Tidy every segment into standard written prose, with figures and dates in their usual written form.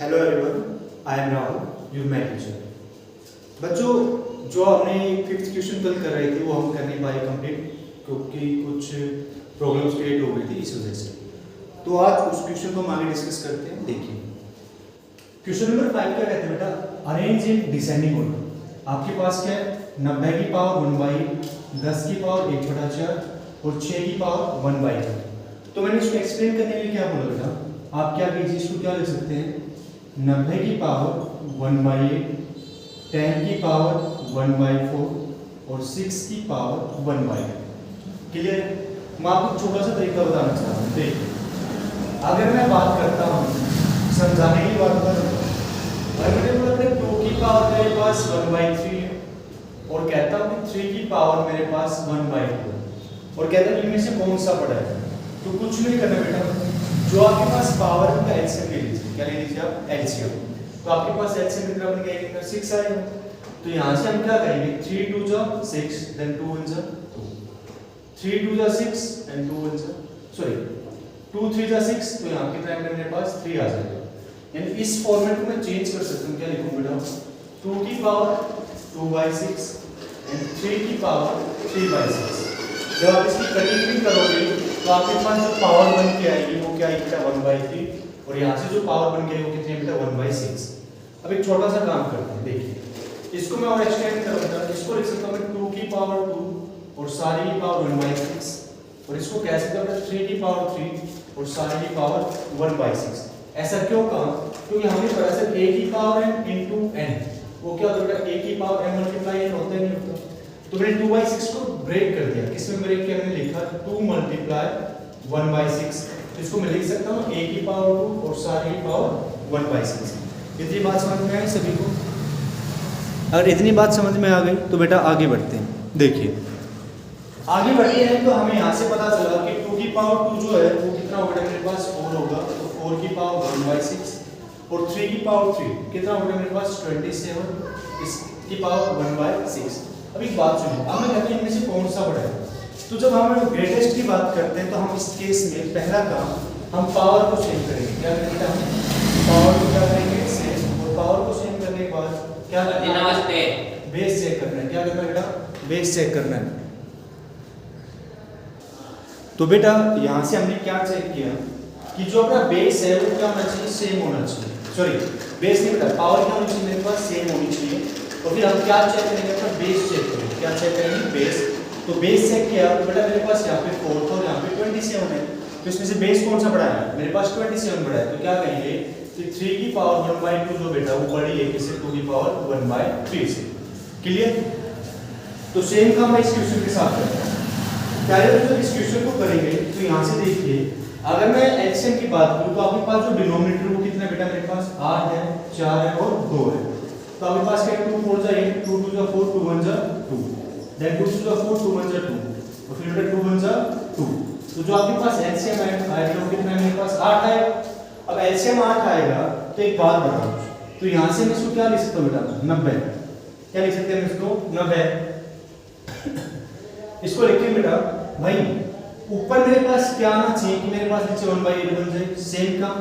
Hello everyone, I am Rahul, you my teacher. बच्चों, जो हमने फिफ्थ क्वेश्चन कल कर रहे थे वो हम कर नहीं पाए कंप्लीट क्योंकि कुछ प्रॉब्लम्स क्रिएट हो गई थी इस वजह से। तो आज उस क्वेश्चन को हम आगे डिस्कस करते हैं। देखिए क्वेश्चन नंबर 5 क्या कहते हैं बेटा, अरेंज इन डिसेंडिंग ऑर्डर। आपके पास क्या है, 90 की पावर 1/8, 10 की पावर 1/4 और 6 की पावर 1/2। तो मैंने इसको एक्सप्लेन करने के लिए क्या बोला बेटा, आप क्या कीजिए, इसको क्या लिख सकते हैं, 90 की पावर 1/8, 10 की पावर 1/4 और 6 की पावर 1/2। क्लियर? मैं आपको छोटा सा तरीका बताना चाहता हूँ। देखिए अगर मैं बात करता हूँ, समझाने की बात कर रहा हूँ, अगर मैंने बोला 2 की पावर मेरे पास 1/3 है और कहता हूँ कि 3 की पावर मेरे पास 1/2 और कहता हूँ इनमें से कौन सा बड़ा है, तो कुछ नहीं करना बेटा, जो आपके पास पावर है उनका एलसीएम ले लीजिए। क्या ले लीजिए आप? एलसीएम। तो आपके पास एलसीएम कितना बन गया? 6 आएगा। तो यहाँ से हम क्या करेंगे, 3 2 जा 6, देन 2 1 जा 2, 3 2 जा 6 एंड 2 1 जा, सॉरी 2 3 जा 6, तो यहाँ कितना है मेरे पास 3 आ जाएगा। यानी इस फॉर्मेट को मैं चेंज कर सकता हूँ। क्या लिखूँ बेटा, 2 की पावर 2/6 एंड 3 की पावर 3/6। जब आप इसकी कटिंग भी करोगे तो आपके पास जो पावर बन के आएगी वो क्या आएगी बेटा, 1/3 और यहाँ से जो पावर बन के आएगी वो कितनी है बेटा, 1/6। अब एक छोटा सा काम करते हैं। देखिए इसको मैं और एक्सटेंड करूँगा, इसको लिख सकता हूँ मैं 2 की पावर 2 और सारी की पावर 1/6 और इसको कह सकता हूँ 3 की पावर 3 और सारी की पावर 1/6। ऐसा क्यों कहा? क्योंकि हमने पढ़ा सर a की पावर n इंटू n, वो क्या होता है, a की पावर n मल्टीप्लाई n होता है, नहीं होता। तो मैंने 2/6 को ब्रेक कर दिया। किसमें ब्रेक किया? मैंने लिखा 2 मल्टीप्लाई 1/6। तो इसको मैं लिख सकता हूँ a की पावर 2 और सारी की पावर 1/6। इतनी बात समझ में आई सभी को? अगर इतनी बात समझ में आ गई तो बेटा आगे बढ़ते हैं। देखिए आगे बढ़ते हैं तो हमें यहाँ से पता चला कि 2 की पावर 2 जो है वो कितना होगा मेरे पास, 4 होगा। तो 4 की पावर 1/6 और 3 की पावर 3 कितना होगा मेरे पास, 27, इसकी पावर 1/6। अब एक बात सुनिए, अब मैं कहता हूँ इनमें से कौन सा बड़ा है। तो जब हम ग्रेटेस्ट की बात करते हैं तो हम इस केस में पहला काम हम पावर को चेंज करेंगे। क्या करेंगे, हम पावर को क्या करेंगे, सेम, और पावर को सेम करने के बाद क्या करना है, नमस्ते, बेस चेक करना है। क्या करना है बेटा, बेस चेक करना है। तो बेटा यहाँ से हमने क्या चेक किया कि जो अपना बेस है वो क्या होना चाहिए, सेम होना चाहिए। सॉरी बेस नहीं बेटा, पावर क्या होनी चाहिए मेरे पास, सेम होनी चाहिए। और फिर हम क्या चेक करेंगे, अपना बेस चेक करेंगे। क्या चेक करेंगे, बेस। तो बेस चेक किया तो बेटा मेरे पास यहाँ पे 4 था और यहाँ पे 27 है। तो इसमें से बेस कौन सा बड़ा है, मेरे पास 27 बड़ा है। तो क्या कहेंगे कि 3 की पावर 1/2 जो बेटा वो बड़ी है किससे, 2 की पावर 1/3 से। क्लियर? तो सेम काम मैं इस क्वेश्चन के साथ करता हूँ। पहले तो इस क्वेश्चन को करेंगे तो यहाँ से देखिए, अगर मैं एलसीएम की बात करूँ तो आपके पास जो डिनोमिनेटर वो कितना बेटा, मेरे पास 8 है, 4 है और 2 है। तो आपके पास क्या है, 2 4 जा 8, 2 2 जा 4, 2 1 जा 2, देन 2 2 जा 4, 2 1 जा 2 और फिर बेटा 2 1 जा 2। तो जो आपके पास एलसीएम आएगा वो कितना है, मेरे पास 8 आएगा। अब एलसीएम 8 आएगा तो एक बात बताओ, तो यहाँ से मैं इसको क्या लिख सकता हूँ बेटा, 90। क्या लिख सकते हैं इसको, 90। इसको लिखिए बेटा भाई, ऊपर मेरे पास क्या आना चाहिए कि मेरे पास नीचे 1/8 बन जाए। सेम काम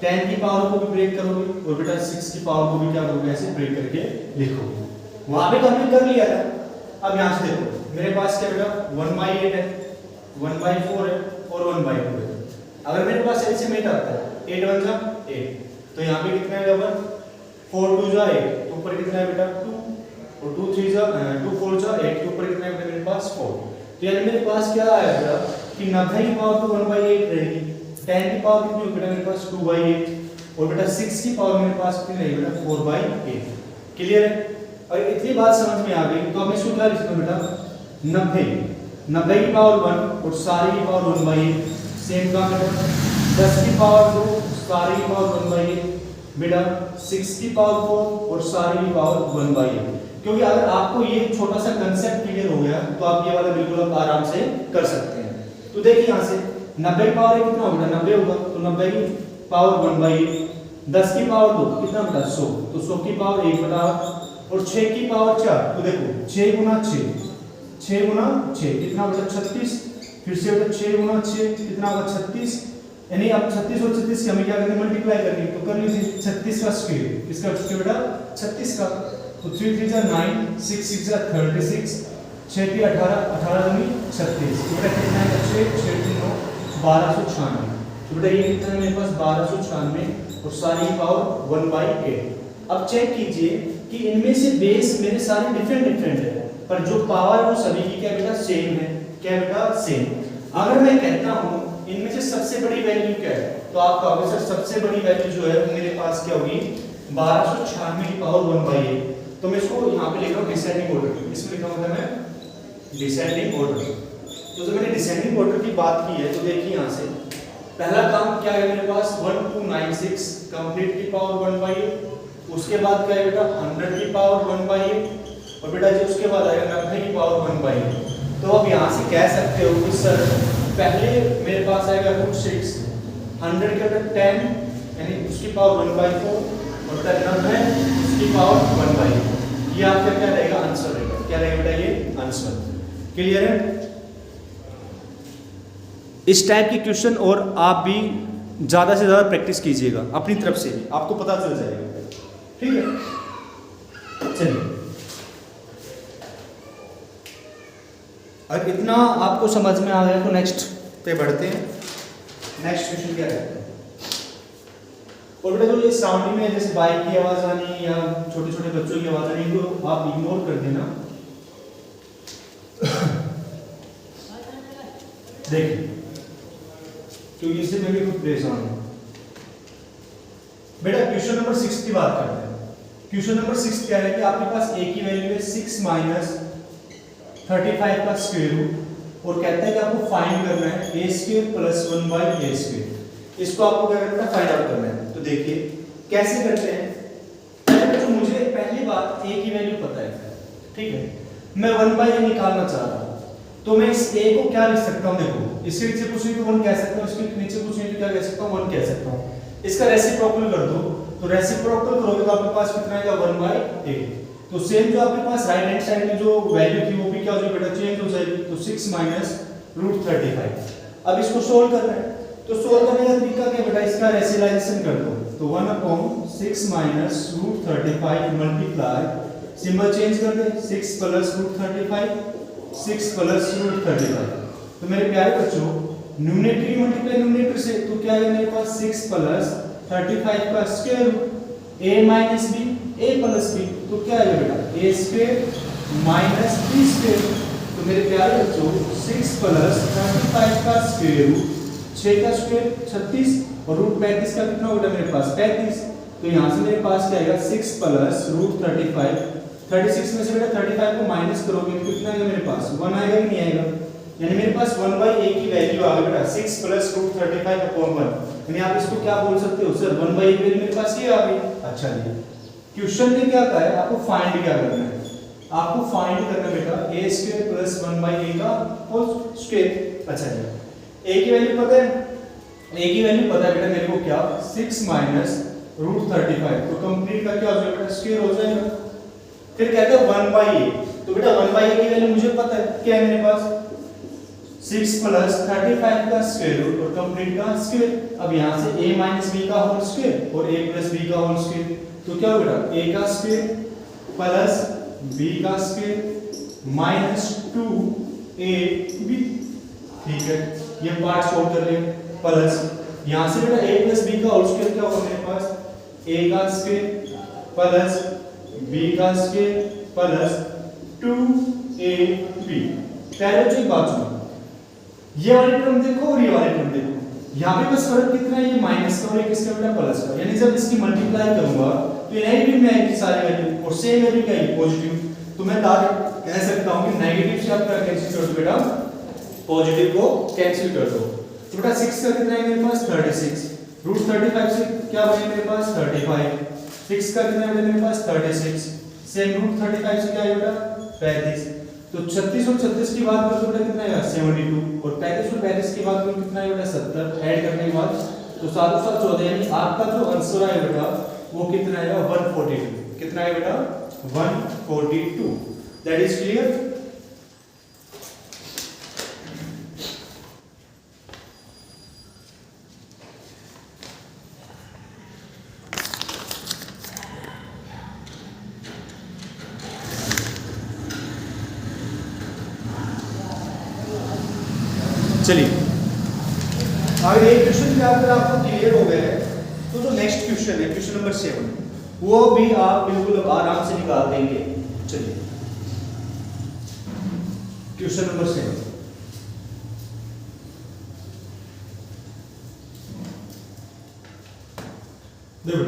10 की पावर को भी ब्रेक करोगे और बेटा 6 की पावर को भी क्या करोगे, ऐसे ब्रेक करके लिखोगे। वहां पे तो हमने कर लिया था। अब यहाँ से देखो मेरे पास क्या बेटा, 1/8 है, 1/4 है और 1/2 है। अगर मेरे पास एलसीएम 8 आता है, 8 1 जा 8, तो यहाँ पे कितना है बराबर, 4 2 जा 8, तो ऊपर कितना है बेटा 2 और 2 3 जा 2 4 जा 8 के ऊपर कितना है मेरे पास 4। तो यानी मेरे पास क्या आएगा कि 90 की पावर तो 1/8 रहेगी, 10 की पावर कितनी होगी बेटा मेरे पास 2/8 और बेटा 6 की पावर मेरे पास कितनी रहेगी बेटा 4/8। क्लियर है? और इतनी बात समझ में आ गई तो अब मैं इसको क्या लिखता हूँ बेटा, 90 की पावर 1 और सारी की पावर 1/8। सेम काम बेटा 10 की पावर 2 सारी की पावर 1/8 बेटा 6 की पावर 4 और सारी की पावर 1/8। क्योंकि अगर आपको ये छोटा सा कंसेप्ट क्लियर हो गया तो आप ये वाला बिल्कुल आप आराम से कर सकते हैं। तो देखिए यहाँ से 90 की पावर कितना होगा, 90 होगा, तो 90 की पावर 1/8, 10 की पावर 2 कितना बेटा 100, तो 100 की पावर 1/8 और 6 की पावर 4। तो देखो 6 गुना 6, 6 गुना 6 कितना बेटा 36, फिर से बेटा 6 गुना 6 कितना होगा 36 यानी अब 36 और 36 की हमें क्या करनी है, मल्टीप्लाई करनी है। तो कर लीजिए 36 का स्क्वायर, किसका स्क्वायर बेटा 36 का। तो 3 3 जा 9, 6 6 जा 36, 6 3 18, 18 दूनी 36। तो बेटा कितना है, 6 6 3 9 1296। तो बेटा ये कितना है मेरे पास 1296 और सारी पावर 1/8। अब चेक कीजिए कि इनमें से बेस मेरे सारे डिफरेंट डिफरेंट है, पर जो पावर वो सभी की क्या बेटा सेम है। क्या बेटा सेम। अगर मैं कहता हूं इनमें से सबसे बड़ी वैल्यू क्या है, तो आप कहोगे सर सबसे बड़ी वैल्यू जो है वो मेरे पास क्या होगी 1296 की पावर 1/8। तो मैं इसको यहाँ पे लिख रहा हूँ डिसेंडिंग ऑर्डर में। इसमें लिखा होता है मैं डिसेंडिंग ऑर्डर। तो जब मैंने डिसेंडिंग ऑर्डर की बात की है तो देखिए यहाँ से पहला काम क्या है मेरे पास 1296 कंप्लीट की पावर 1/8। उसके बाद क्या है बेटा 100 की पावर 1/8 और बेटा जी उसके बाद आएगा 90 की पावर 1/8। तो अब यहाँ से कह सकते हो कि सर पहले मेरे पास आएगा √6, 100 के अंदर 10 यानी उसकी पावर 1/4 और 90 उसकी पावर 1/8। ये आपका क्या रहेगा आंसर रहेगा। क्या रहेगा बेटा ये आंसर। क्लियर है। इस टाइप की क्वेश्चन और आप भी ज्यादा से ज्यादा प्रैक्टिस कीजिएगा अपनी तरफ से भी, आपको पता चल जाएगा। ठीक है चलिए, और इतना आपको समझ में आ गया तो नेक्स्ट पे बढ़ते हैं। नेक्स्ट क्वेश्चन क्या रहता है। और बेटा जो ये साउंडिंग में जैसे बाइक की आवाज आनी या छोटे छोटे बच्चों की आवाज आनी इनको आप इग्नोर कर देना। देखिए क्योंकि इससे मैं भी खुद परेशान हूं। बेटा क्वेश्चन नंबर 6 की बात करते हैं। क्वेश्चन नंबर 6 क्या है कि आपके पास a की वैल्यू है 6 - 35 का स्क्वायर रूट और कहता है कि आपको फाइंड करना है a² + 1/a²। इसको आपको क्या करना है फाइंड आउट करना है। तो देखिए कैसे करते हैं। पहले तो मुझे पहली बात a की वैल्यू पता है, ठीक है, मैं 1/a निकालना चाह रहा हूं तो मैं इस a को क्या लिख सकता हूं। देखो इसके नीचे पूछे तो 1 कह सकता हूं, इसके नीचे पूछे तो क्या कह सकता हूं 1 कह सकता हूं। इसका रेसिप्रोकल कर दो तो रेसिप्रोकल करोगे तो आपके पास कितना आएगा 1/a। तो सेम जो आपके पास राइट हैंड साइड में जो वैल्यू थी वो भी क्या हो जाएगी बेटा चेंज हो जाएगी। तो 6 - √35। अब इसको सोल्व करना है तो सोल्व करने का तरीका क्या बेटा, इसका रेशनलाइजेशन कर दो। तो 1/6 - √35 मल्टीप्लाई सिंबल चेंज कर दे 6 + √35 6 + √35। तो मेरे प्यारे बच्चों न्यूमरेटर की मल्टीप्लाई न्यूमरेटर से तो क्या है मेरे पास 6 + 35 का square root a - b a + b तो क्या है बेटा a² - b²। तो मेरे प्यारे बच्चों 6 + 35 का स्क्वायर रूट 6 का स्क्वायर 36 और √35 का कितना होगा मेरे पास 35। तो यहाँ से मेरे पास क्या आएगा 6 + √35 36 में से बेटा 35 को माइनस करोगे तो कितना आएगा मेरे पास 1 आएगा कि नहीं आएगा। यानी मेरे पास 1/a की वैल्यू आ गई बेटा 6 + √35/1। यानी आप इसको क्या बोल सकते हो सर 1/a की वैल्यू मेरे पास ये आ गई। अच्छा जी क्वेश्चन ने क्या कहा है आपको फाइंड क्या करना है, आपको फाइंड करना बेटा a² + 1/a का होल स्क्वायर। अच्छा जी a की वैल्यू पता है, a की वैल्यू पता है बेटा मेरे को क्या 6 - √35 तो कंप्लीट का क्या हो जाएगा बेटा स्क्वायर हो जाएगा। फिर कहते हैं 1/a तो बेटा 1/a की वैल्यू मुझे पता है क्या है मेरे पास 6 + 35 का स्क्वायर रूट और कंप्लीट का स्क्वायर। अब यहाँ से a - b का होल स्क्वायर और a + b का होल स्क्वायर तो क्या होगा बेटा a का स्क्वायर + b का स्क्वायर -2ab। ठीक है ये पार्ट सोल्व कर लें प्लस यहाँ से बेटा a + b का होल स्क्वायर क्या होगा मेरे पास a का स्क्वायर + b का स्क्वायर + 2ab। पहले जो एक बात सुनो, ये वाली टर्म देखो और ये वाली टर्म देखो, यहाँ पे बस फर्क कितना है ये माइनस का और ये किसका बेटा प्लस का। यानी जब इसकी मल्टीप्लाई करूंगा तो ये नेगेटिव में आएगी सारी वैल्यू और सेम वैल्यू क्या है पॉजिटिव। तो मैं कह सकता हूं कि नेगेटिव से आप क्या कैंसिल कर दो बेटा पॉजिटिव को कैंसिल कर दो। तो बेटा 6 का कितना है मेरे पास 36 √35 से क्या बने मेरे पास 35 6 का कितना है मेरे पास 36 सेम √35 से क्या है बेटा 35। तो 36 और 36 की बात करो तो बेटा कितना आएगा 72 और 35 और 35 की बात करो कितना है बेटा 70 ऐड करने के बाद तो 7 और 7 14 यानी आपका जो आंसर है बेटा वो कितना आएगा 142। कितना है बेटा 142। That is clear. चलिए अगर एक क्वेश्चन का अगर आपको क्लियर हो गया है तो जो नेक्स्ट क्वेश्चन है क्वेश्चन नंबर 7 वो भी आप बिल्कुल आराम से निकाल देंगे। चलिए क्वेश्चन नंबर 7 देखो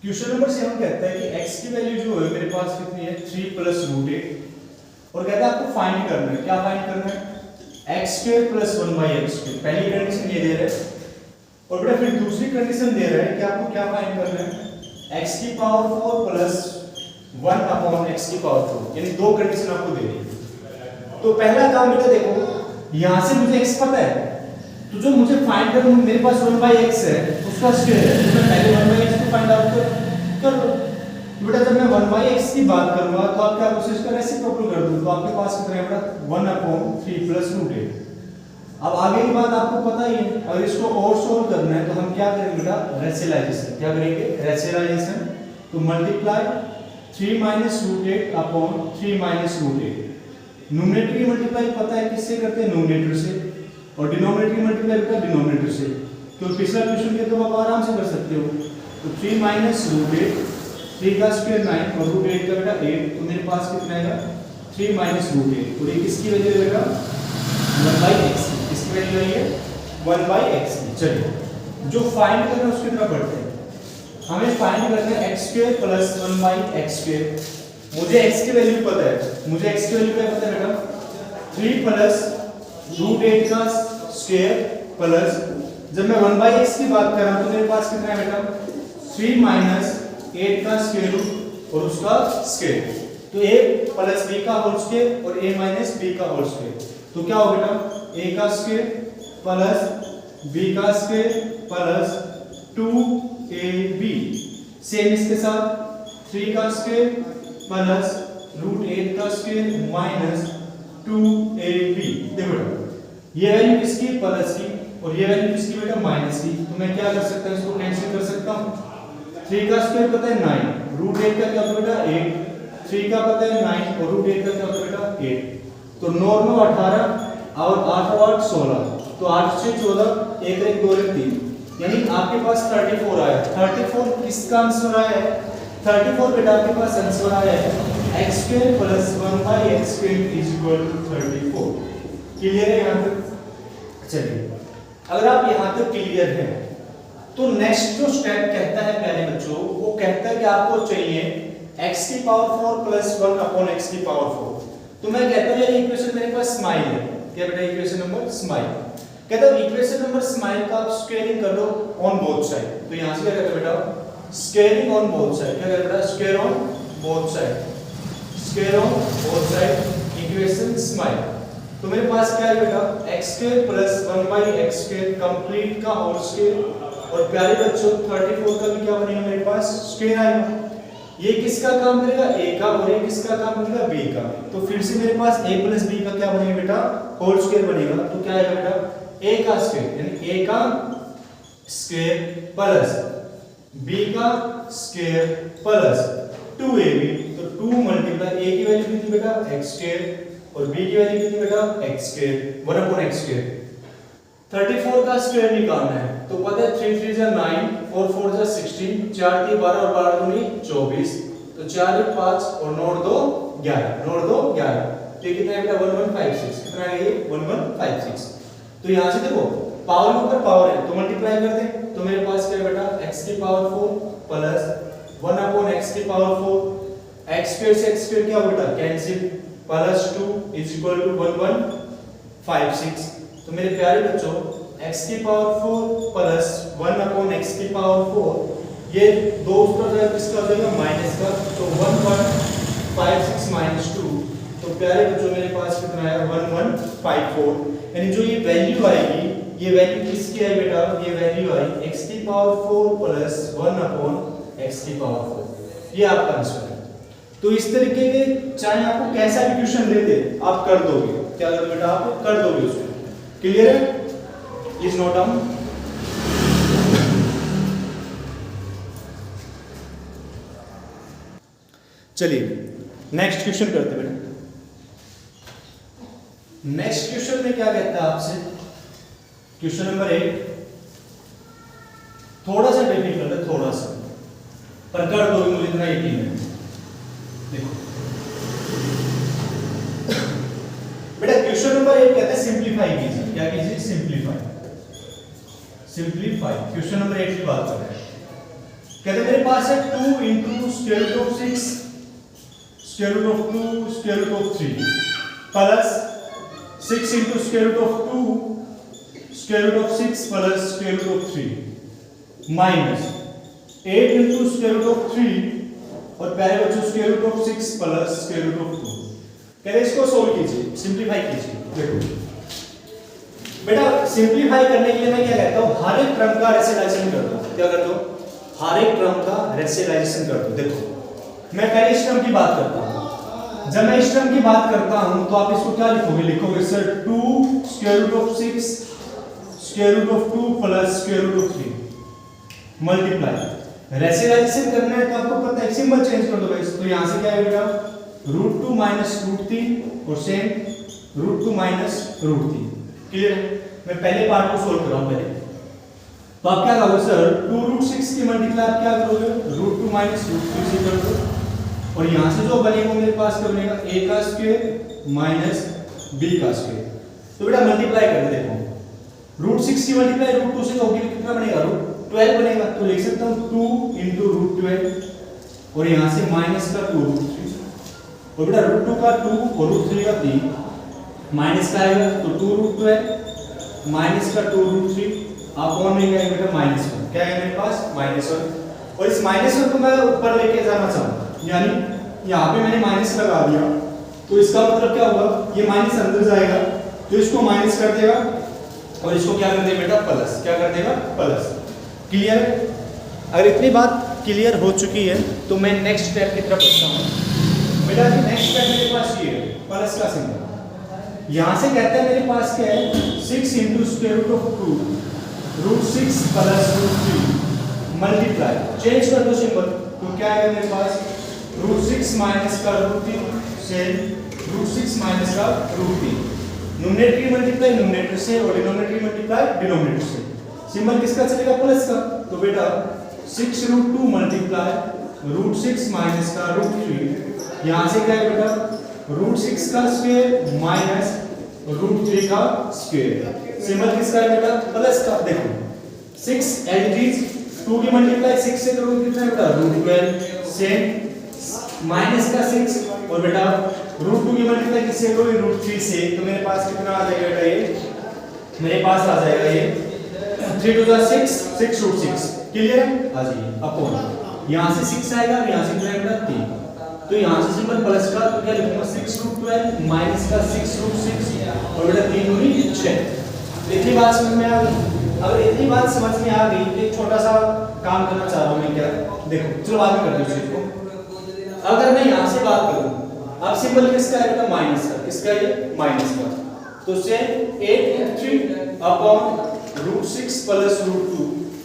क्वेश्चन नंबर 7 कहता है कि x की वैल्यू जो है मेरे पास कितनी है 3 प्लस रूट 8 और कहता है आपको फाइंड करना है। क्या फाइंड करना है? x square plus 1/x²। पहली कंडीशन ये दे रहा है और बेटा फिर दूसरी कंडीशन दे रहा है कि आपको क्या फाइंड करना है x की पावर 4 प्लस 1 अपॉन x की पावर 4, यानी दो कंडीशन आपको दे रही है। तो पहला काम बेटा देखो यहां से मुझे x पता है तो जो मुझे फाइंड करना है मेरे पास 1/x है उसका स्क्वायर है तो मैं पहले 1/x को फाइंड आउट कर लो। बेटा जब मैं 1/x की बात करूंगा तो आप क्या प्रोसेस कर रेसिप्रोकल कर दो तो आपके पास कितना है बेटा 1/3 प्लस रूट 8। अब आगे की बात आपको पता ही है, अगर इसको और सोल्व करना है तो हम क्या करेंगे बेटा रेशनलाइजेशन। क्या करेंगे? रेशनलाइजेशन। तो multiply 3 minus root 8 upon 3 minus root 8। Numerator की मल्टीप्लाई पता है किससे करते हैं? न्यूमरेटर से, और डिनोमिनेटर की मल्टीप्लाई करते हैं डिनोमिनेटर से। तो पिछला क्वेश्चन के तो आप आराम से कर सकते हो। तो 3 माइनस रूट 8, 3 का स्क्वायर 9 और रूट 8 का बेटा 8, तो मेरे पास कितना आएगा 3 माइनस रूट 8। तो ये किसकी वैल्यू है बेटा 1/x। किसकी वैल्यू है ये 1/x। चलिए जो फाइंड करना है उसकी तरफ बढ़ते हैं। हमें फाइंड करना है x² प्लस 1/x²। मुझे x की वैल्यू पता है, मुझे x की वैल्यू क्या पता है बेटा 3 प्लस रूट 8 का स्क्वायर प्लस जब मैं 1/x की बात कर रहा हूं तो मेरे पास कितना है बेटा 3 माइनस 8 का स्क्वायर रूट और उसका स्क्वायर। तो a प्लस b का होल स्क्वायर और a माइनस b का होल स्क्वायर। तो क्या हो बेटा a का स्क्वायर प्लस b का स्क्वायर प्लस 2ab। सेम इसके साथ 3 का स्क्वायर प्लस रूट 8 का स्क्वायर माइनस 2ab। देखो बेटा ये वैल्यू किसकी प्लस की और ये वैल्यू किसकी बेटा माइनस की। तो मैं क्या कर सकता हूं इसको कैंसिल कर सकता हूं। 3 का स्क्वायर पता है 9, रूट 8 का क्या होता है बेटा 8, 3 का पता है 9 और रूट 8 का क्या होता है बेटा 8। तो 9 9 18 और 8 8 16, तो 8 से 14 1 1 2 1 3, यानी आपके पास 34 आया। 34 किसका आंसर आया है? 34 बेटा आपके पास आंसर आया है x² plus 1/x² equal to 34। Clear है यहां तक? चलिए अगर आप यहां तक क्लियर हैं तो नेक्स्ट जो स्टेप कहता है प्यारे बच्चों वो कहता है कि आपको चाहिए x की पावर 4 प्लस 1 अपॉन x की पावर 4। तो मैं कहता हूं ये इक्वेशन मेरे पास स्माइल है। क्या बेटा इक्वेशन नंबर स्माइल? कहता हूं इक्वेशन नंबर स्माइल का आप स्क्वायरिंग कर लो ऑन बोथ साइड। तो यहां से क्या कहता है बेटा स्क्वायरिंग ऑन बोथ साइड। क्या कहता है बेटा square on both side, square on both side equation smile. तो मेरे पास क्या है बेटा x² प्लस 1/x² कंप्लीट का होल स्क्वायर और प्यारे बच्चों 34 का भी क्या बनेगा मेरे पास स्क्वायर आएगा। ये किसका काम करेगा a का और ये किसका काम करेगा b का। तो फिर से मेरे पास a प्लस b का क्या बनेगा बेटा होल स्क्वायर बनेगा। तो क्या आएगा बेटा a का स्क्वायर यानी a का स्क्वायर प्लस b का स्क्वायर प्लस 2ab। तो 2 मल्टीप्लाई a की वैल्यू कितनी बेटा x² और b की वैल्यू कितनी बेटा x², 1/x²। 34 का स्क्वायर निकालना है तो पता है 3 3 जा 9, 4 4 जा 16, 4 3 12 और 12 दूनी 24। तो 4 1 5 और 9 2 11, 9 2 11। तो ये कितना है बेटा 1156। कितना है ये 1156। तो यहां से देखो पावर के ऊपर पावर है तो मल्टीप्लाई कर दें। तो मेरे पास क्या है बेटा x की पावर 4 प्लस 1/x की पावर 4, x² से x² क्या बेटा cancel plus 2 is equal to 1156। तो मेरे प्यारे बच्चों x की पावर 4 प्लस 1/x की पावर 4 ये दो ऊपर जाएगा किसका हो जाएगा माइनस का। तो 1156 माइनस 2। तो प्यारे बच्चों मेरे पास कितना है 1154। यानी जो ये वैल्यू आएगी ये वैल्यू किसकी है बेटा ये वैल्यू आई x की पावर 4 प्लस 1/x की पावर 4। ये आपका आंसर है। तो इस तरीके के चाहे आपको कैसा भी क्वेश्चन देते आप कर दोगे। क्या करोगे बेटा आप कर दोगे उसको। क्लियर है? Please note down. चलिए नेक्स्ट क्वेश्चन करते बेटा। नेक्स्ट क्वेश्चन में क्या कहता है आपसे, क्वेश्चन नंबर 8 थोड़ा सा डिफिकल्ट है, थोड़ा सा, पर कर दोगे मुझे इतना यकीन है। देखो बेटा क्वेश्चन नंबर 8 कहता है सिंप्लीफाई कीजिए। क्या कीजिए? सिंप्लीफाई। सिंप्लीफाई क्वेश्चन नंबर 8 की बात कर रहे हैं। कहते हैं मेरे पास है 2 into square root of 6 square root of 2 square root of 3 plus 6 into square root of 2 square root of 6 plus square root of 3 minus 8 into square root of 3 और प्यारे बच्चों square root of 6 plus square root of 2। कहते हैं इसको solve कीजिए, simplify कीजिए। देखो बेटा सिंप्लीफाई करने के लिए मैं क्या कहता हूं, हर एक टर्म का रेशनलाइजेशन कर दो। क्या कर दो? हर एक टर्म का रेशनलाइजेशन कर दो। देखो मैं पहले इस टर्म की बात करता हूं। जब मैं इस टर्म की बात करता हूं तो आप इसको क्या लिखोगे? लिखोगे sir 2 square root of 6 square root of 2 plus square root of 3 multiply. Rationalisation करना है तो आपको पता है सिंबल चेंज कर दो गाइस। तो यहां से क्या आएगा? √2 माइनस √3 और सेम √2 माइनस √3। क्लियर है? मैं पहले पार्ट को सोल्व कर रहा हूं पहले। तो आप क्या करोगे सर 2√6 की मल्टीप्लाई आप क्या करोगे? √2 माइनस √3 से कर दो और यहां से जो बनेगा मेरे पास क्या बनेगा? a का स्क्वायर माइनस b का स्क्वायर। तो बेटा मल्टीप्लाई कर दे। देखो √6 की मल्टीप्लाई √2 से होगी कितना बनेगा? √12 बनेगा। तो लिख सकता हूं 2 इंटू √12 और यहां से माइनस का 2√3 और बेटा √2 का 2 और √3 का 3 माइनस का आएगा तो 2√12 माइनस का 2√3 आप कौन नहीं आएगा बेटा? -1। क्या है मेरे पास? -1 और इस -1 को मैं ऊपर लेके जाना चाहूंगा, यानी यहाँ पे मैंने माइनस लगा दिया तो इसका मतलब क्या होगा? ये माइनस अंदर जाएगा तो इसको माइनस कर देगा और इसको क्या कर देगा बेटा? प्लस। क्या कर देगा? प्लस। क्लियर है? अगर इतनी बात क्लियर हो चुकी है तो मैं नेक्स्ट स्टेप की तरफ बढ़ता हूँ। बेटा नेक्स्ट स्टेप मेरे पास ये है प्लस का सिंबल। यहाँ से कहते हैं मेरे पास क्या है? 6 into square root of 2 √6 plus √3 multiply. Change कर दो सिंबल तो क्या आएगा मेरे पास? √6 माइनस का √3 से √6 माइनस का √3। न्यूमरेटर की मल्टीप्लाई न्यूमरेटर से और डिनोमिनेटर की मल्टीप्लाई डिनोमिनेटर से। सिंबल किसका चलेगा? प्लस का। तो बेटा 6√2 मल्टीप्लाई √6 माइनस का √3। यहाँ से क्या है बेटा? √6 का स्क्वायर माइनस √3 का स्क्वायर। सिंबल किसका है बेटा? प्लस का। देखो 6 एज इट इज 2 की मल्टीप्लाई 6 से करोगे कितना है बेटा? √12 से माइनस का 6 और बेटा √2 की मल्टीप्लाई किससे करोगे? √3 से। तो मेरे पास कितना आ जाएगा बेटा? ये मेरे पास आ जाएगा ये 3 2 6 6√6। क्लियर है? आ जाइए अपॉन यहां से 6 आएगा और यहां से कितना बेटा? 3। तो यहां से सिंबल प्लस का तो क्या लिखूंगा? 6√12 माइनस का 6√6 और बेटा 3 दूनी 6। इतनी बात समझ में आ गई? अगर इतनी बात समझ में आ गई तो एक छोटा सा काम करना चाह रहा हूं मैं। क्या? देखो चलो बाद में कर दो इसको। अगर मैं यहां से बात करूं, अब सिंबल किसका है बेटा? माइनस का। किसका है? माइनस का। तो से 8√3 अपॉन √6 प्लस √2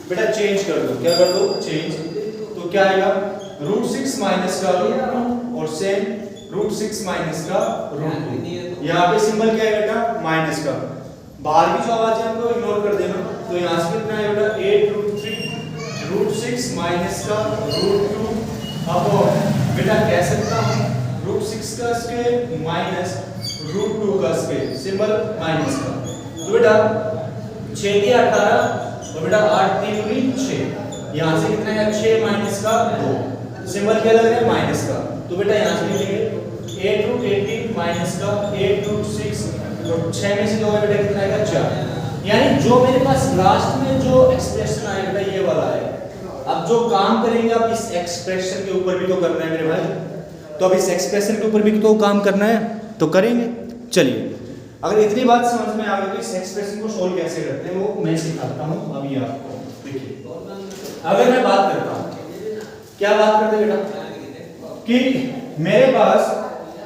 बेटा चेंज कर दो। क्या कर दो? चेंज। तो क्या आएगा? √6 माइनस का √2 और सेम √6 माइनस का √2। यहाँ पे सिंबल क्या है बेटा? माइनस का। बाहर की जो आवाज है हमको इग्नोर कर देना। तो यहाँ से कितना है बेटा? 8√3 √6 माइनस का √2 अपॉन बेटा कह सकता हूँ √6 का स्क्वायर माइनस √2 का स्क्वायर। सिंबल माइनस का। तो बेटा 6 के 18 और बेटा 8 3 दूनी 6। यहाँ से कितना है? 6 माइनस का 2। सिंबल क्या लग रहा है? माइनस का। तो बेटा यहाँ से लिखेंगे 8√18 माइनस का 8√6 और 6 में से 2 बेटा कितना आएगा? 4। यानी जो मेरे पास लास्ट में जो एक्सप्रेशन आएगा बेटा ये वाला है। अब जो काम करेंगे आप इस एक्सप्रेशन के ऊपर भी तो करना है मेरे भाई। तो अब इस एक्सप्रेशन के ऊपर भी तो काम करना है तो करेंगे। चलिए अगर इतनी बात समझ में आ गई तो इस एक्सप्रेशन को सोल्व कैसे करते हैं वो मैं सिखाता हूं अभी आपको। देखिए अगर मैं बात करता हूं, क्या बात करते बेटा कि मेरे पास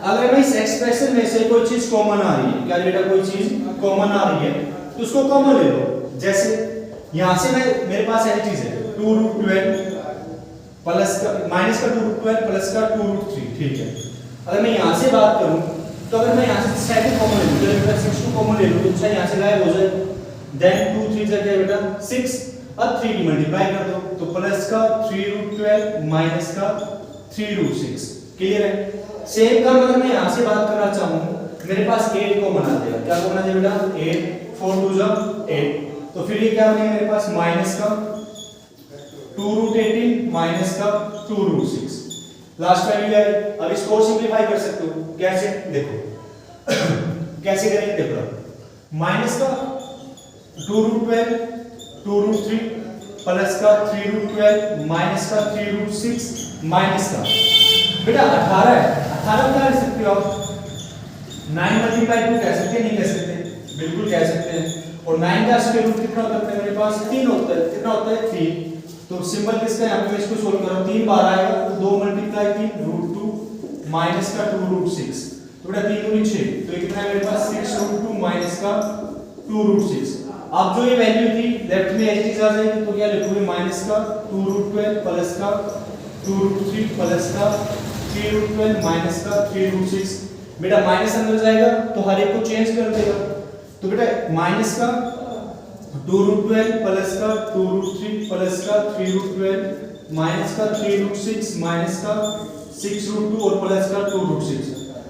अगर मैं इस एक्सप्रेशन में से कोई चीज कॉमन आ रही है, क्या बेटा कोई चीज कॉमन आ रही है तो उसको कॉमन ले लो। जैसे यहां से मैं मेरे पास ऐसी चीज है 2√12 प्लस का माइनस का 2√12 प्लस का 2√3। ठीक है, अगर मैं यहां से बात करूं तो तो अगर मैं यहाँ से 7 कॉमन ले लूँ, चलो बेटा 6 को कॉमन ले लूँ तो 6 यहाँ से गायब हो जाए, देन 2 3 जा क्या बेटा 6, अब 3 की मल्टीप्लाई कर दो तो प्लस का 3√12 माइनस का 3√6, क्लियर है। सेम काम अगर मैं यहाँ से बात करना चाहूँ, मेरे पास 8 को बना देगा, क्या को बना देगा बेटा 8, 4 2 जा 8, तो फिर ये क्या बनेगा मेरे पास माइनस का 2√18 माइनस का 2√6, लास्ट वैल्यू है। अब इसको और सिंपलीफाई कर सकते हो, कैसे देखो कैसे करेंगे देखो, माइनस का 2√12 2√3 प्लस का 3√12 माइनस का 3√6 माइनस का बेटा 18 है, 18 क्या लिख सकते हो आप 9 मल्टीप्लाई 2 कह सकते हैं, नहीं कह सकते, बिल्कुल कह सकते हैं। और 9 का स्क्वायर रूट कितना होता है मेरे पास 3 होता है, कितना होता है 3, तो सिंबल किसका यहाँ पे मैं इसको सोल्व करूँ 3 बार आएगा तो 2 मल्टीप्लाई 3 √2 माइनस का 2√6, तो बेटा 3 दूनी 6, तो ये कितना है मेरे पास 6√2 माइनस का 2√6। अब जो ये वैल्यू थी लेफ्ट में एज इट इज आ जाएगी, तो क्या लिखोगे माइनस का 2√12 प्लस का 2√3 प्लस का 3√12 माइनस का 3√6, बेटा माइनस अंदर जाएगा तो हर एक को चेंज कर देगा, तो बेटा माइनस का 2√12 प्लस का 2√3 प्लस का 3√12 माइनस का 3√6 माइनस का 6√2 और प्लस का 2√6।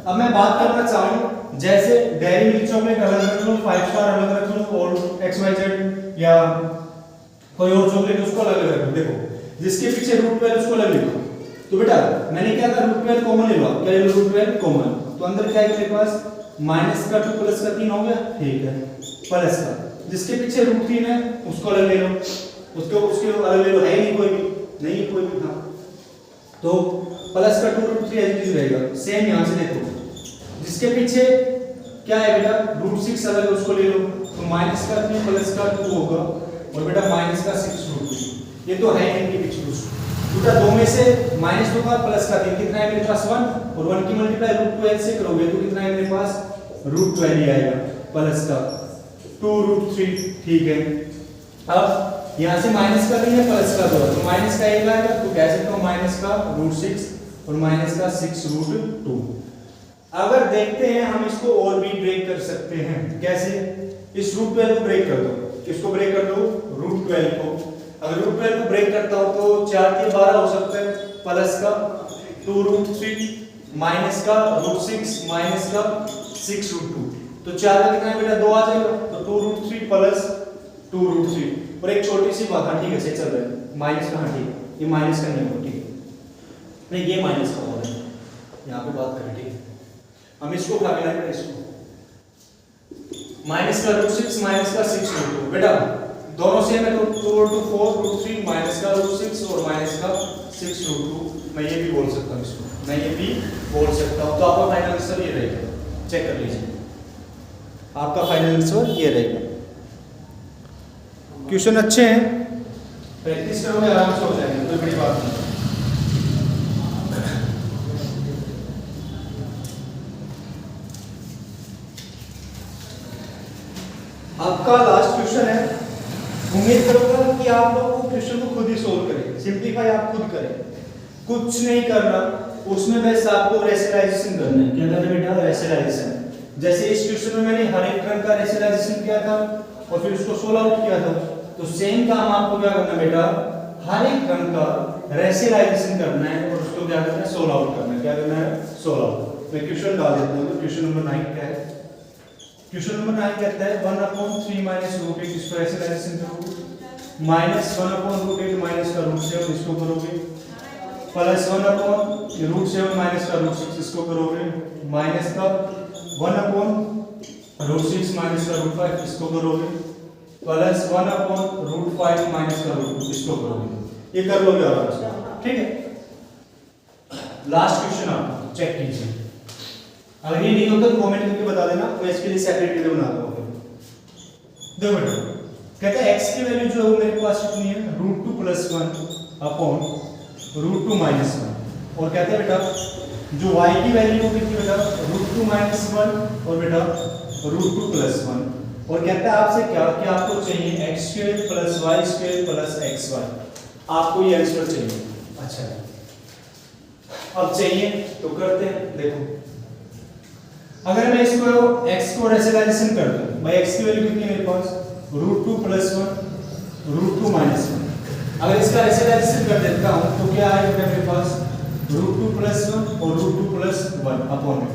अब मैं बात करना चाहूँ जैसे डेयरी मिल्क चॉकलेट अलग रख लो, 5 स्टार अलग रख लो और XYZ या कोई और चॉकलेट उसको अलग रख लो, देखो जिसके पीछे √12 उसको अलग लिखो, तो बेटा मैंने क्या कहा √12 कॉमन ले लो, क्या ले लो √12 कॉमन, तो अंदर क्या है मेरे पास माइनस का 2 प्लस का 3 हो गया, ठीक है, प्लस का जिसके पीछे √3 है उसको अलग ले लो, उसके अलग ले लो, है नहीं कोई भी, नहीं है कोई भी, हाँ तो प्लस का 2√3 एज इट इज रहेगा। सेम यहाँ से देखो जिसके पीछे क्या है बेटा √6 अलग है उसको ले लो, तो माइनस का 3 प्लस का 2 होगा और बेटा माइनस का 6√2, ये तो है इनके पीछे बेटा, दो में से माइनस 2 का प्लस का 3 कितना है मेरे पास 1, और 1 की मल्टीप्लाई √12 से करोगे तो कितना है मेरे पास √12 ही आएगा प्लस का 2√3, ठीक है। अब यहाँ से माइनस का 3 है प्लस का 2, तो माइनस का 1 आएगा तो कह सकते हो माइनस का √6 और माइनस का 6√2। अगर देखते हैं हम इसको और भी ब्रेक कर सकते हैं, कैसे, इस √12 को ब्रेक कर दो, किसको ब्रेक कर दो √12 को, अगर √12 को ब्रेक करता हूं तो 4 के 12 हो सकता है, प्लस का 2√3 माइनस का √6 माइनस का 6√2, तो 4 का कितना है बेटा 2 आ जाएगा, तो 2√3 प्लस 2√3, और एक छोटी सी बात, हाँ ठीक है सही चल रहा है, माइनस का, हाँ ठीक है ये माइनस का नहीं होगा, ठीक है नहीं ये माइनस का हो रहा है, यहाँ पे बात करें, ठीक है हम इसको उठा के लाएंगे, इसको माइनस का √6 माइनस का 6√2, बेटा दोनों सेम है तो 2 √4 √3 माइनस का √6 और माइनस का 6√2, मैं ये भी बोल सकता हूँ इसको, मैं ये भी बोल सकता हूँ, तो आपका फाइनल आंसर ये रहेगा, चेक कर लीजिए आपका फाइनल आंसर ये रहेगा। क्वेश्चन अच्छे हैं, प्रैक्टिस करोगे आराम से हो जाएगा, कोई बड़ी बात नहीं। आपका लास्ट क्वेश्चन है, उम्मीद करूंगा कि आप लोग वो क्वेश्चन को खुद ही सोल्व करें, सिंपलीफाई आप खुद करें, कुछ नहीं करना उसमें, बस आपको रेशनलाइजेशन करना है, क्या करना है बेटा रेशनलाइजेशन, जैसे इस क्वेश्चन में मैंने हर एक टर्म का रेशनलाइजेशन किया था और फिर उसको सोल्व आउट किया था, तो सेम काम आपको क्या करना है बेटा, हर एक टर्म का रेशनलाइजेशन करना है और उसको क्या करना है सोल्व आउट करना है, क्या करना है सोल्व आउट। मैं क्वेश्चन डाल देता हूँ, तो क्वेश्चन नंबर 9 क्या है, क्वेश्चन नंबर 9 कहता है 1/3 माइनस √8 इसको रेशनलाइजेशन करोगे, माइनस 1/√8 माइनस का √7 इसको करोगे, प्लस 1/√7 माइनस का √6 इसको करोगे, माइनस का 1/√6 माइनस का √5 इसको करोगे, प्लस 1/√5 माइनस का √2 इसको करोगे, ये कर लोगे आराम से, ठीक है। लास्ट क्वेश्चन आप चेक कीजिए, अगर ये नहीं होता तो कमेंट करके बता देना, मैं इसके लिए सेपरेट वीडियो बना दूंगा। देखो बेटा कहता है x की वैल्यू जो है मेरे पास कितनी है √2 + 1 अपॉन √2 - 1, और कहते हैं बेटा जो y की वैल्यू होगी कितनी बेटा √2 - 1 और बेटा √2 + 1, और कहता है आपसे क्या कि आपको चाहिए x² + y² + xy, आपको ये आंसर चाहिए। अच्छा अब चाहिए तो करते हैं, देखो अगर मैं इसको x को रेशनलाइजेशन कर दूं भाई x की वैल्यू कितनी है मेरे पास √2 + 1 √2 - 1। अगर इसका रेशनलाइजेशन कर देता हूं तो क्या आएगा मेरे पास √2 + 1 और √2 + 1 अपॉन में।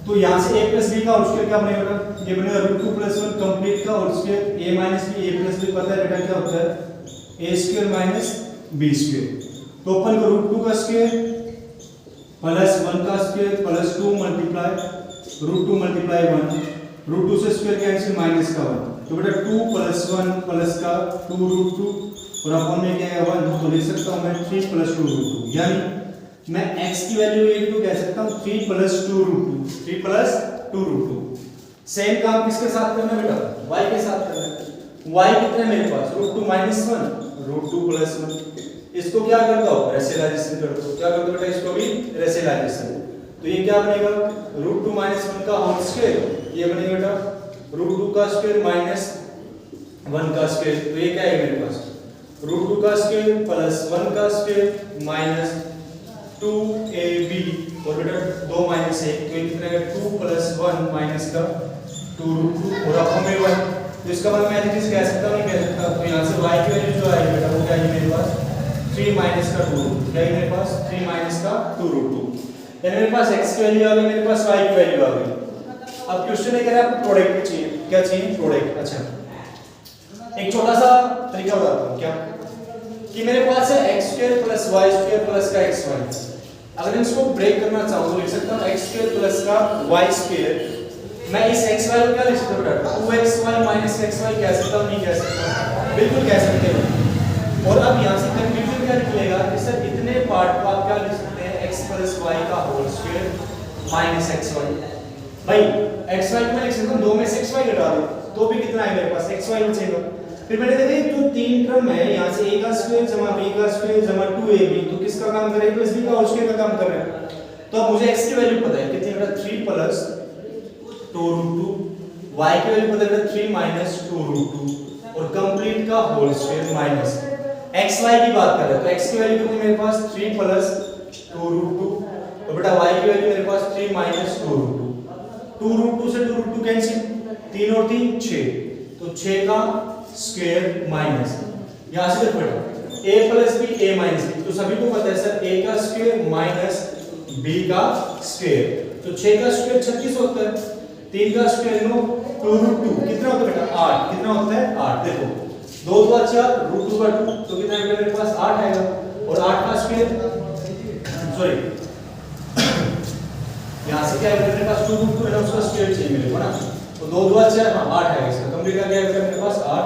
तो यहाँ से a + b का होल स्क्वायर क्या बनेगा ये बनेगा √2 + 1 कंप्लीट का whole square a - b a + b पता है बेटा क्या होता है a² - b²। तो अपन को √2 का स्क्वायर प्लस 1 का स्क्वायर प्लस 2 मल्टीप्लाई √2 मल्टीप्लाई 1 √2 से स्क्वायर कैंसिल माइनस का 1 तो बेटा 2 + 1 प्लस का 2 √2 और अपॉन में क्या है 1 तो लिख सकता हूं मैं 3 + 2 √2 यानी मैं x की वैल्यू एक तो कह सकता हूं 3 + 2 √2 3 + 2 √2। सेम काम किसके साथ करना बेटा y के साथ करना है। y कितना है मेरे पास √2 - 1 √2 + 1 इसको क्या करता हूं रेशनलाइजेशन कर दो क्या कर दो बेटा इसको भी रेशनलाइजेशन तो ये क्या बनेगा √2 - 1 का होल स्क्वायर ये बनेगा बेटा √2 का स्क्वायर माइनस 1 का स्क्वायर तो ये क्या है मेरे पास √2 का स्क्वायर प्लस 1 का स्क्वायर माइनस 2ab और बेटा 2 - 1 तो ये कितना है 2 + 1 माइनस का 2 √2 और अपॉन में 1 तो इसका मतलब मैं ऐसे कह सकता हूं नहीं कह सकता तो यहां से y की वैल्यू जो आएगी बेटा वो क्या है मेरे पास 3 - का 2 क्या है मेरे पास 3 - का 2 √2 यानी मेरे पास x की वैल्यू आ गई मेरे पास y की वैल्यू आ गई। अब क्वेश्चन है कह रहा है आपको प्रोडक्ट चाहिए क्या चाहिए प्रोडक्ट। अच्छा एक छोटा सा तरीका बताता हूं क्या कि मेरे पास है x² + y² प्लस का xy अगर मैं इसको ब्रेक करना चाहूं तो लिख सकता हूं x² प्लस का y² मैं इस xy को क्या लिख सकता हूं बेटा 2xy - xy कह सकता हूं नहीं कह सकता बिल्कुल कह सकते हो। और अब यहां से कंक्लूजन क्या निकलेगा कि सर इतने पार्ट को आप क्या लिख सकते हैं x + y का होल स्क्वायर माइनस xy भाई xy को मैं लिख सकता हूं 2 में से xy घटा दो तो भी कितना है मेरे पास xy बचेगा। फिर मैंने देखा जो तीन टर्म है यहां से a का स्क्वायर जमा b का स्क्वायर जमा 2ab तो किसका काम कर रहा है a + b का होल स्क्वायर का काम कर रहा है। तो अब मुझे x की वैल्यू पता है कितनी बेटा 3 + 2 √2 y की वैल्यू पता है 3 - 2 √2 और कंप्लीट का होल स्क्वायर माइनस xy की बात कर रहे हैं तो x की वैल्यू कितनी मेरे पास 3 + 2 √2 और बेटा y की वैल्यू मेरे पास 3 - 2 √2 2 √2 से 2 √2 कैंसिल 3 और 3 6 तो 6 का स्क्वायर माइनस यहां से बेटा a + b a - b तो सभी को पता है सर a का स्क्वायर माइनस b का स्क्वायर तो 6 का स्क्वायर 36 होता है 3 का स्क्वायर 9 2 √2 कितना होता है बेटा 8 कितना होता है 8 देखो 2 2 4 √2 का 2 तो कितना आएगा मेरे पास 8 आएगा और 8 का स्क्वायर सॉरी यहां से क्या है मेरे पास 2 √2 है ना उसका स्क्वायर चाहिए मेरे को ना तो 2 2 4 हां 8 आएगा इसका कंप्लीट का क्या है मेरे पास 8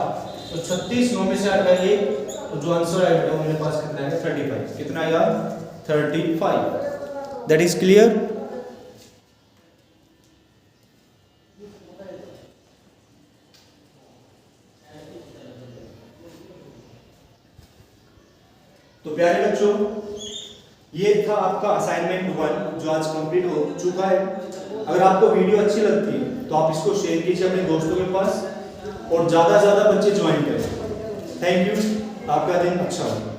तो 36 9 में से 8 का 1 तो जो आंसर आएगा बेटा मेरे पास कितना आएगा 35 कितना आएगा 35 दैट इज क्लियर। तो प्यारे बच्चों ये था आपका असाइनमेंट 1 जो आज कंप्लीट हो चुका है। अगर आपको वीडियो अच्छी लगती है तो आप इसको शेयर कीजिए अपने दोस्तों के पास और ज़्यादा से ज़्यादा बच्चे ज्वाइन करें। थैंक यू आपका दिन अच्छा हो।